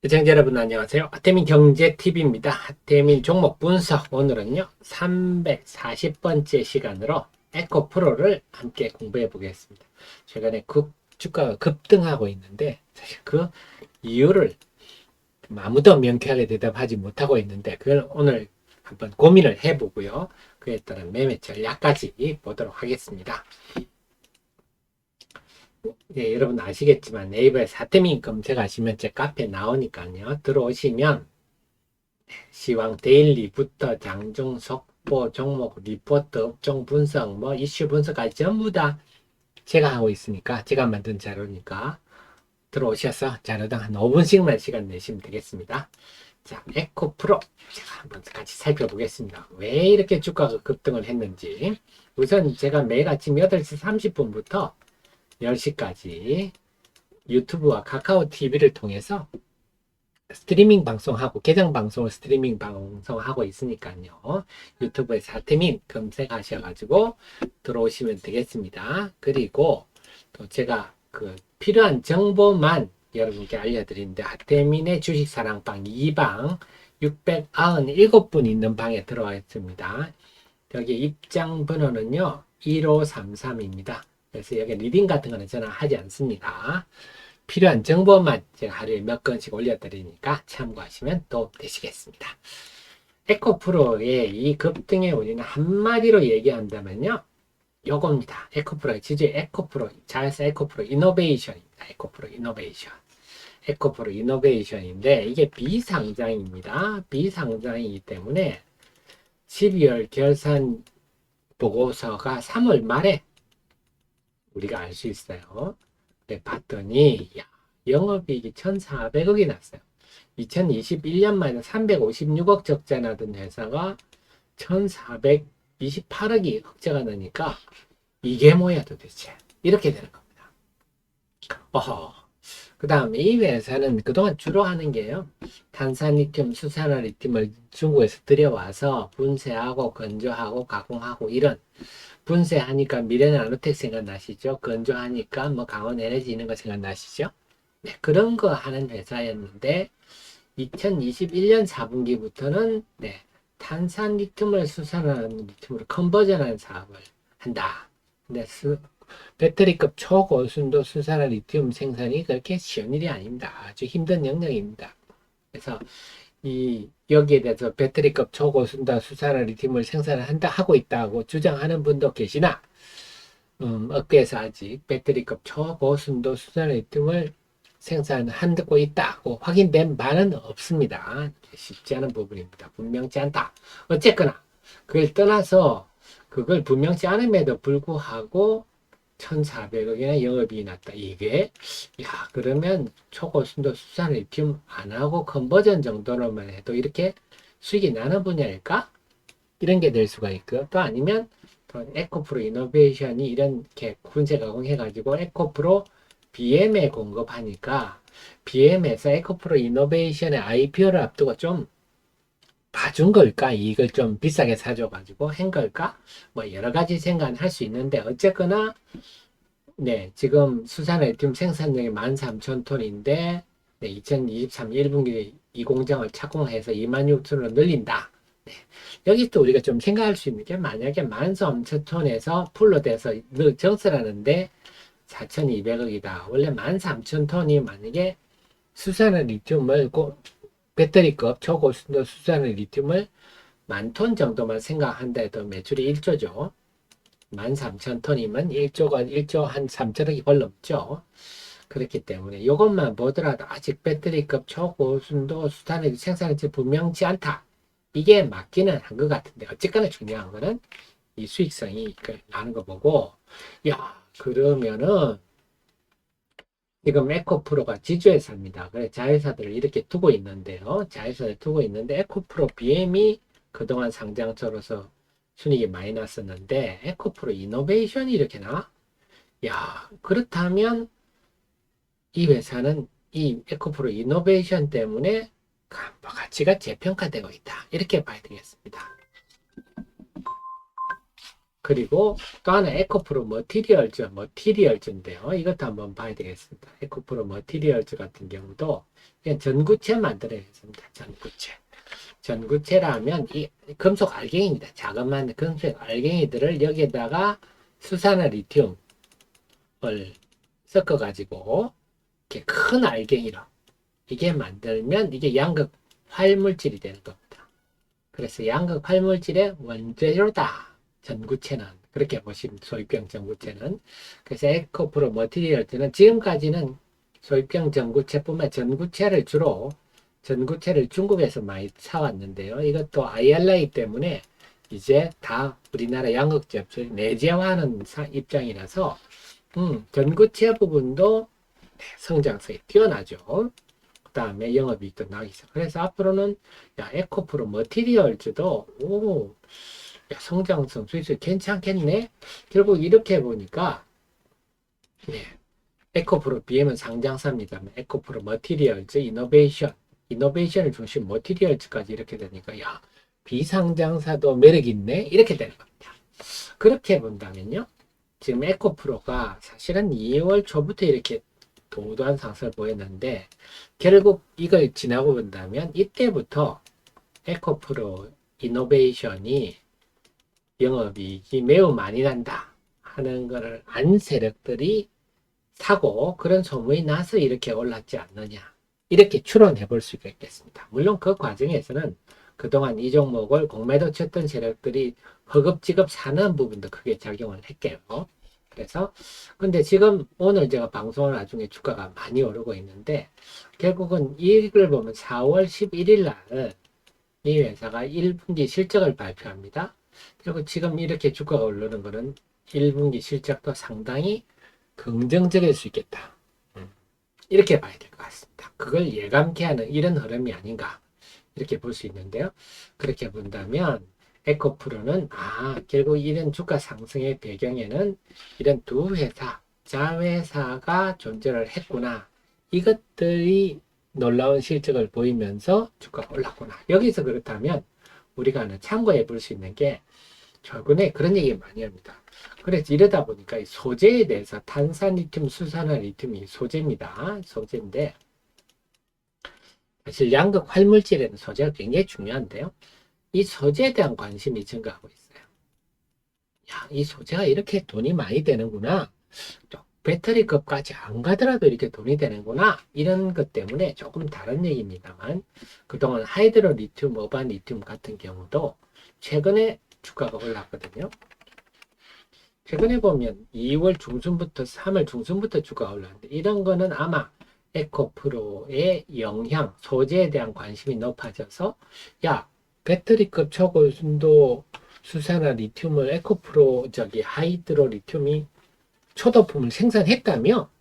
시청자 여러분 안녕하세요. 하태민 경제TV입니다. 하태민 종목 분석 오늘은요 340번째 시간으로 에코프로를 함께 공부해 보겠습니다. 최근에 주가가 급등하고 있는데 사실 그 이유를 아무도 명쾌하게 대답하지 못하고 있는데 그걸 오늘 한번 고민을 해보고요. 그에 따른 매매 전략까지 보도록 하겠습니다. 예, 여러분 아시겠지만 네이버에 하태민 검색하시면 제 카페 나오니까요. 들어오시면 시황 데일리부터 장중 속보 종목 리포트 업종 분석 뭐 이슈 분석까지 전부 다 제가 하고 있으니까 제가 만든 자료니까 들어오셔서 자료당 한 5분씩만 시간 내시면 되겠습니다. 자, 에코프로 제가 한번 같이 살펴보겠습니다. 왜 이렇게 주가가 급등을 했는지. 우선 제가 매일 아침 8시 30분부터 10시까지 유튜브와 카카오 TV를 통해서 스트리밍 방송하고 계정 방송을 스트리밍 방송하고 있으니까요. 유튜브에 하태민 검색하셔가지고 들어오시면 되겠습니다. 그리고 또 제가 그 필요한 정보만 여러분께 알려드리는데 하태민의 주식사랑방 2방 697분 있는 방에 들어와 있습니다. 여기 입장 번호는요 1533입니다. 그래서 여기 리딩 같은 거는 저는 하지 않습니다. 필요한 정보만 제가 하루에 몇 건씩 올려드리니까 참고하시면 도움 되시겠습니다. 에코프로의 이 급등의 원인은 한마디로 얘기한다면요. 요겁니다. 에코프로의 지주의 에코프로, 자회사 에코프로 이노베이션입니다. 에코프로 이노베이션. 에코프로 이노베이션인데 이게 비상장입니다. 비상장이기 때문에 12월 결산 보고서가 3월 말에 우리가 알 수 있어요. 네, 봤더니 영업이익이 1,400억이 났어요. 2021년만 356억 적자 나던 회사가 1,428억이 흑자가 나니까 이게 뭐야 도대체 이렇게 되는 겁니다. 그 다음에 이 회사는 그동안 주로 하는 게요. 탄산리튬, 수산화리튬을 중국에서 들여와서 분쇄하고 건조하고 가공하고 이런 분쇄하니까 미래나노텍 생각나시죠? 건조하니까 뭐 강원 에너지 있는 거 생각나시죠? 네, 그런 거 하는 회사였는데 2021년 4분기부터는 네, 탄산 리튬을 수산하는 리튬으로 컨버전하는 사업을 한다. 근데 배터리급 초고순도 수산화 리튬 생산이 그렇게 쉬운 일이 아닙니다. 아주 힘든 영역입니다. 그래서 여기에 대해서 배터리급 초고순도 수산화 리튬을 생산한다 하고 있다고 주장하는 분도 계시나 업계에서 아직 배터리급 초고순도 수산화 리튬을 생산하고 있다고 확인된 바는 없습니다. 쉽지 않은 부분입니다. 분명치 않다. 어쨌거나 그걸 떠나서 그걸 분명치 않음에도 불구하고 1,400억이나 영업이익이 났다. 이게 그러면 초고순도 수산을 리튬 안 하고 컨버전 정도로만 해도 이렇게 수익이 나는 분야일까? 이런 게 될 수가 있고 또 아니면 또 에코프로 이노베이션이 이렇게 분쇄 가공해가지고 에코프로 BM에 공급하니까 BM에서 에코프로 이노베이션의 IPO를 앞두고 좀 봐준 걸까? 이걸 좀 비싸게 사줘가지고 한 걸까? 뭐 여러 가지 생각을 할 수 있는데 어쨌거나 네, 지금 수산리튬 생산량이 13,000톤인데 네, 2023 1분기에 이 공장을 착공해서 26,000톤으로 늘린다. 네, 여기 또 우리가 좀 생각할 수 있는 게 만약에 13,000톤에서 풀로 돼서 정설하는데 4,200억이다. 원래 13,000톤이 만약에 수산의 리튬을 배터리급 초고순도 수산의 리튬을 10,000톤 정도만 생각한다 해도 매출이 1조죠. 13,000톤이면 1조 한 3천억이 벌 넘죠. 그렇기 때문에 이것만 보더라도 아직 배터리급 초고순도 수산의 생산량이 분명치 않다. 이게 맞기는 한 것 같은데 어쨌거나 중요한 거는 이 수익성이 나는 거 보고 그러면은 지금 에코프로가 지주회사입니다. 그래 자회사들을 이렇게 두고 있는데요. 자회사를 두고 있는데 에코프로 BM이 그동안 상장처로서 순이익이 많이 났었는데 에코프로 이노베이션이 이렇게 나와? 그렇다면 이 회사는 이 에코프로 이노베이션 때문에 가치가 재평가되고 있다. 이렇게 봐야 되겠습니다. 그리고 또 하나 에코프로 머티리얼즈인데요. 이것도 한번 봐야 되겠습니다. 에코프로 머티리얼즈 같은 경우도 그냥 전구체 만들어야겠습니다. 전구체라면 이 금속 알갱이입니다. 자그마한 금속 알갱이들을 여기에다가 수산화 리튬을 섞어 가지고 이렇게 큰 알갱이로 이게 만들면 이게 양극 활물질이 되는 겁니다. 그래서 양극 활물질의 원재료다. 전구체는 그렇게 보시면 소위병 전구체는. 그래서 에코프로 머티리얼즈는 지금까지는 소위병 전구체뿐만 전구체를 중국에서 많이 사왔는데요. 이것도 IRA 때문에 이제 다 우리나라 양극 제품을 내재화하는 입장이라서 전구체 부분도 성장성이 뛰어나죠. 그 다음에 영업이익도 나기 시작. 그래서 앞으로는 에코프로 머티리얼즈도 성장성 수익이 괜찮겠네. 결국 이렇게 보니까 에코프로 BM은 상장사입니다만 에코프로 머티리얼즈 이노베이션을 중심 머티리얼즈까지 이렇게 되니까 비상장사도 매력 있네 이렇게 되는 겁니다. 그렇게 본다면요. 지금 에코프로가 사실은 2월 초부터 이렇게 도도한 상승을 보였는데 결국 이걸 지나고 본다면 이때부터 에코프로 이노베이션이 영업이익이 매우 많이 난다 하는 것을 안 세력들이 사고 그런 소문이 나서 이렇게 올랐지 않느냐 이렇게 추론해 볼 수가 있겠습니다. 물론 그 과정에서는 그동안 이 종목을 공매도 쳤던 세력들이 허겁지겁 사는 부분도 크게 작용을 했게요. 그래서 근데 지금 오늘 제가 방송을 나중에 주가가 많이 오르고 있는데 결국은 이익을 보면 4월 11일 날 이 회사가 1분기 실적을 발표합니다. 그리고 지금 이렇게 주가가 오르는 거는 1분기 실적도 상당히 긍정적일 수 있겠다. 이렇게 봐야 될 것 같습니다. 그걸 예감케 하는 이런 흐름이 아닌가 이렇게 볼 수 있는데요. 그렇게 본다면 에코프로는 결국 이런 주가 상승의 배경에는 이런 두 회사, 자회사가 존재를 했구나. 이것들이 놀라운 실적을 보이면서 주가가 올랐구나. 여기서 그렇다면 우리가 하나 참고해 볼 수 있는 게 최근에 그런 얘기 많이 합니다. 그래서 이러다 보니까 이 소재에 대해서 탄산리튬, 수산화리튬이 소재입니다. 소재인데 사실 양극 활물질에는 소재가 굉장히 중요한데요. 이 소재에 대한 관심이 증가하고 있어요. 이 소재가 이렇게 돈이 많이 되는구나. 배터리급까지 안 가더라도 이렇게 돈이 되는구나. 이런 것 때문에 조금 다른 얘기입니다만 그동안 하이드로리튬, 어반리튬 같은 경우도 최근에 주가가 올랐거든요. 최근에 보면 2월 중순부터 3월 중순부터 주가가 올랐는데 이런 거는 아마 에코프로의 영향, 소재에 대한 관심이 높아져서 배터리급 초고순도 수산화 리튬을 에코프로 하이드로 리튬이 초도품을 생산했다며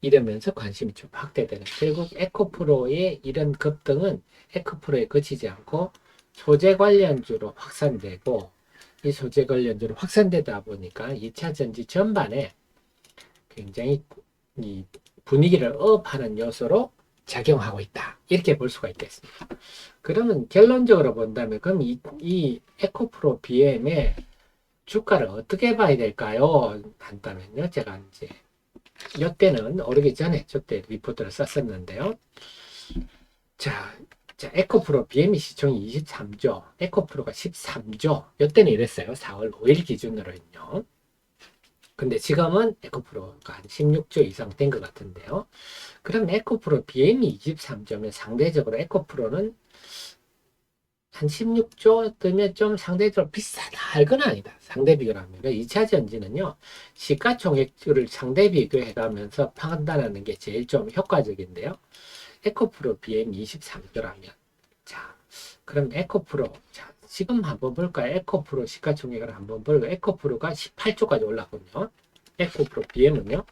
이러면서 관심이 좀 확대되는 결국 에코프로의 이런 급등은 에코프로에 그치지 않고 소재 관련주로 확산되고 이 소재 관련주로 확산되다 보니까 2차 전지 전반에 굉장히 이 분위기를 업하는 요소로 작용하고 있다. 이렇게 볼 수가 있겠습니다. 그러면 결론적으로 본다면 그럼 이 에코프로 BM의 주가를 어떻게 봐야 될까요? 한다면요. 제가 이제 이때는 오르기 전에 저때 리포트를 썼었는데요. 자, 에코프로 BMI 시총이 23조, 에코프로가 13조. 이때는 이랬어요. 4월 5일 기준으로는요. 근데 지금은 에코프로가 한 16조 이상 된 것 같은데요. 그럼 에코프로 BMI 23조면 상대적으로 에코프로는 한 16조 뜨면 좀 상대적으로 비싸다 할 건 아니다. 상대 비교를 하면. 2차 전지는요, 시가총액을 상대 비교해 가면서 판단하는 게 제일 좀 효과적인데요. 에코프로 BM 23조라면. 자, 그럼 에코프로. 자, 지금 한번 볼까요? 에코프로 시가총액을 한번 볼까요? 에코프로가 18조까지 올랐거든요. 에코프로 BM은요,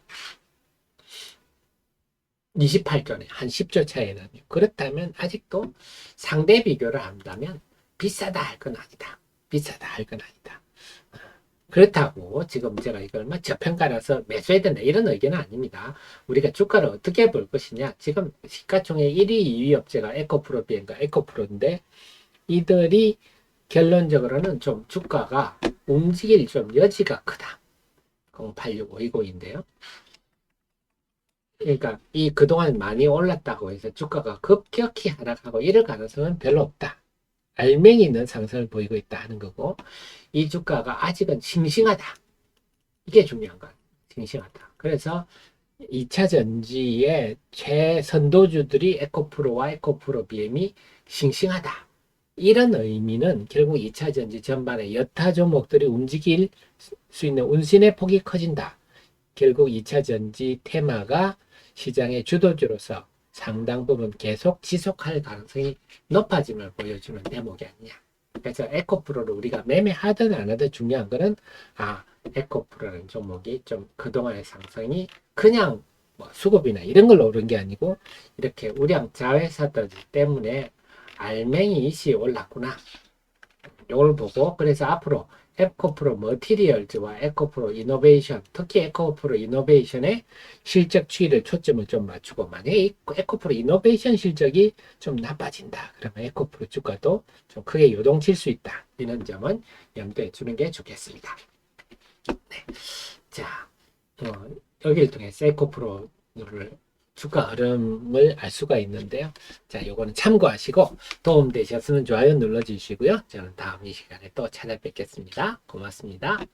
28조네. 한 10조 차이 나네요. 그렇다면 아직도 상대 비교를 한다면 비싸다 할 건 아니다. 비싸다 할 건 아니다. 그렇다고 지금 제가 이걸 저평가라서 매수해야 된다 이런 의견은 아닙니다. 우리가 주가를 어떻게 볼 것이냐. 지금 시가총액 1위, 2위 업체가 에코프로 비행과 에코프로인데 이들이 결론적으로는 좀 주가가 움직일 좀 여지가 크다. 086520인데요. 그러니까 이 그동안 많이 올랐다고 해서 주가가 급격히 하락하고 이럴 가능성은 별로 없다. 알맹이 있는 상승을 보이고 있다 하는 거고, 이 주가가 아직은 싱싱하다. 이게 중요한 거야. 싱싱하다. 그래서 2차 전지의 최선도주들이 에코프로와 에코프로 BM이 싱싱하다. 이런 의미는 결국 2차 전지 전반의 여타 종목들이 움직일 수 있는 운신의 폭이 커진다. 결국 2차 전지 테마가 시장의 주도주로서 상당 부분 계속 지속할 가능성이 높아짐을 보여주는 대목이 아니냐. 그래서 에코프로를 우리가 매매하든 안 하든 중요한 거는 에코프로라는 종목이 좀 그동안의 상승이 그냥 뭐 수급이나 이런 걸로 오른 게 아니고 이렇게 우량 자회사들 때문에 알맹이 이시 올랐구나. 이걸 보고 그래서 앞으로 에코프로 머티리얼즈와 에코프로 이노베이션, 특히 에코프로 이노베이션의 실적 추이를 초점을 좀 맞추고 만약에 에코프로 이노베이션 실적이 좀 나빠진다. 그러면 에코프로 주가도 좀 크게 요동칠 수 있다. 이런 점은 염두에 두는 게 좋겠습니다. 네. 자, 여기를 통해서 에코프로를 주가 흐름을 알 수가 있는데요. 자, 요거는 참고하시고 도움되셨으면 좋아요 눌러주시고요. 저는 다음 이 시간에 또 찾아뵙겠습니다. 고맙습니다.